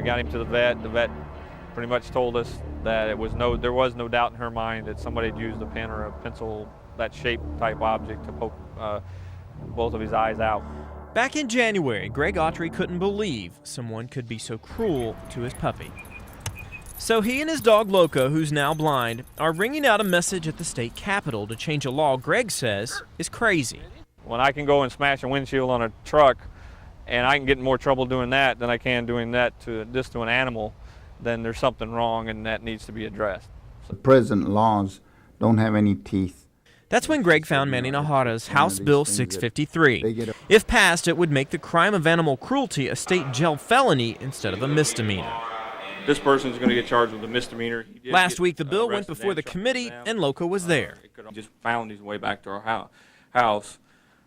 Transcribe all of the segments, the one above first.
we got him to the vet pretty much told us that there was no doubt in her mind that somebody had used a pen or a pencil, that shape type object, to poke both of his eyes out. Back in January, Greg Autry couldn't believe someone could be so cruel to his puppy. So he and his dog Loco, who's now blind, are ringing out a message at the state capitol to change a law Greg says is crazy. When I can go and smash a windshield on a truck, and I can get in more trouble doing that than I can doing that to an animal, then there's something wrong, and that needs to be addressed. The present laws don't have any teeth. That's when Greg found Manny Nahara's House Bill 653. If passed, it would make the crime of animal cruelty a state jail felony instead of a misdemeanor. This person's going to get charged with a misdemeanor. Last week, the bill went before the committee, and Loco was there. He just found his way back to our house.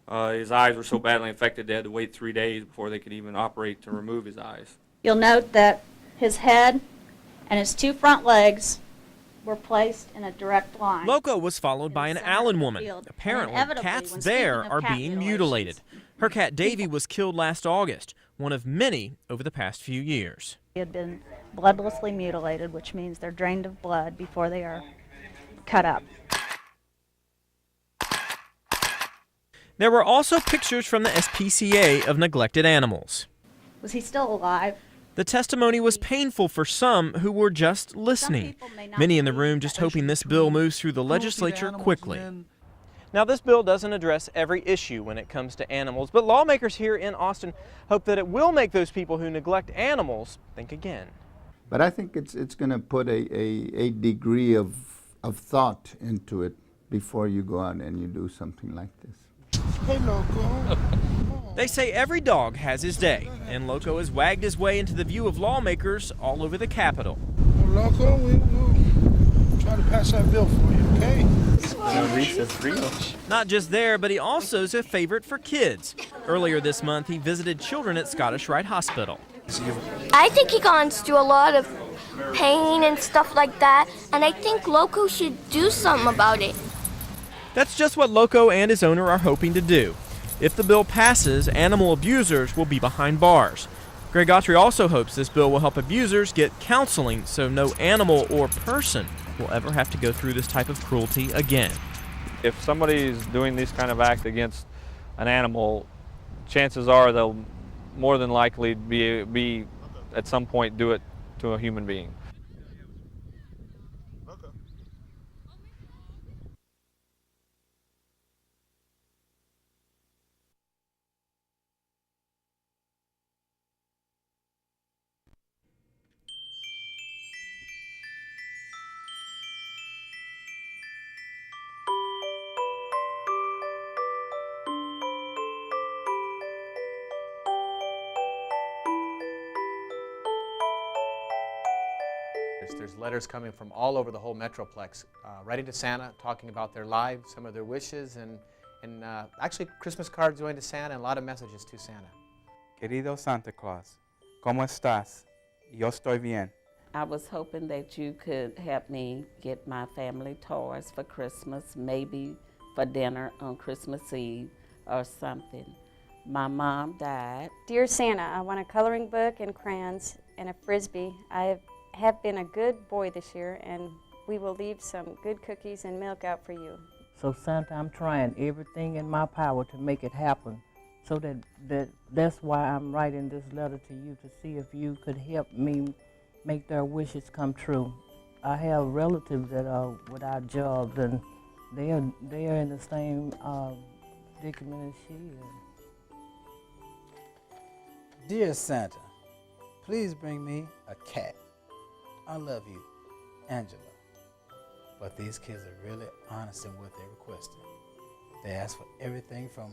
His eyes were so badly infected they had to wait 3 days before they could even operate to remove his eyes. You'll note that his head and his 2 front legs were placed in a direct line. Loco was followed by an Allen woman. Apparently, cats there are being mutilated. Her cat Davy was killed last August, one of many over the past few years. He had been bloodlessly mutilated, which means they're drained of blood before they are cut up. There were also pictures from the SPCA of neglected animals. Was he still alive? The testimony was painful for some who were just listening. Many in the room just hoping this bill moves through the legislature quickly. Now, this bill doesn't address every issue when it comes to animals, but lawmakers here in Austin hope that it will make those people who neglect animals think again. But I think it's going to put a degree of thought into it before you go out and you do something like this. Hey, Loco. They say every dog has his day, and Loco has wagged his way into the view of lawmakers all over the Capitol. Well, Loco, we'll try to pass that bill for you, okay? Not just there, but he also is a favorite for kids. Earlier this month, he visited children at Scottish Rite Hospital. I think he got into a lot of pain and stuff like that, and I think Loco should do something about it. That's just what Loco and his owner are hoping to do. If the bill passes, animal abusers will be behind bars. Greg Autry also hopes this bill will help abusers get counseling so no animal or person will ever have to go through this type of cruelty again. If somebody's doing this kind of act against an animal, chances are they'll more than likely be at some point do it to a human being. There's letters coming from all over the whole Metroplex, writing to Santa, talking about their lives, some of their wishes, and actually Christmas cards going to Santa and a lot of messages to Santa. Querido Santa Claus, ¿cómo estás? Yo estoy bien. I was hoping that you could help me get my family toys for Christmas, maybe for dinner on Christmas Eve or something. My mom died. Dear Santa, I want a coloring book and crayons and a Frisbee. I have been a good boy this year, and we will leave some good cookies and milk out for you. So Santa, I'm trying everything in my power to make it happen. So that's why I'm writing this letter to you, to see if you could help me make their wishes come true. I have relatives that are without jobs, and they are in the same predicament as she is. Dear Santa, please bring me a cat. I love you, Angela. But these kids are really honest in what they requested. They asked for everything from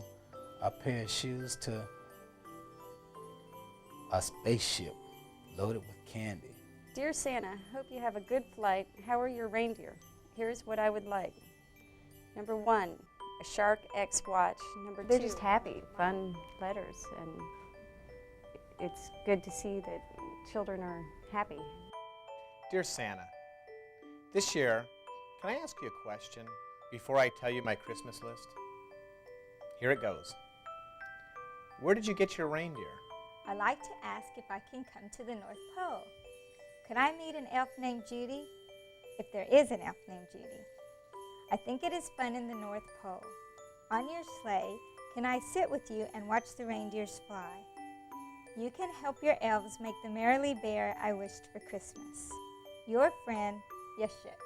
a pair of shoes to a spaceship loaded with candy. Dear Santa, hope you have a good flight. How are your reindeer? Here's what I would like. Number 1, a Shark X watch. Number 2, they're just happy, fun letters, and it's good to see that children are happy. Dear Santa, this year, can I ask you a question before I tell you my Christmas list? Here it goes. Where did you get your reindeer? I'd like to ask if I can come to the North Pole. Could I meet an elf named Judy? If there is an elf named Judy. I think it is fun in the North Pole. On your sleigh, can I sit with you and watch the reindeers fly? You can help your elves make the merrily bear I wished for Christmas. Your friend, Yashik.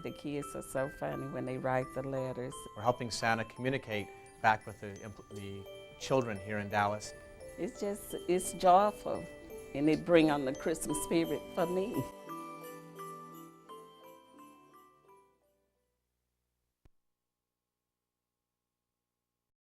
The kids are so funny when they write the letters. We're helping Santa communicate back with the children here in Dallas. It's joyful, and it brings on the Christmas spirit for me.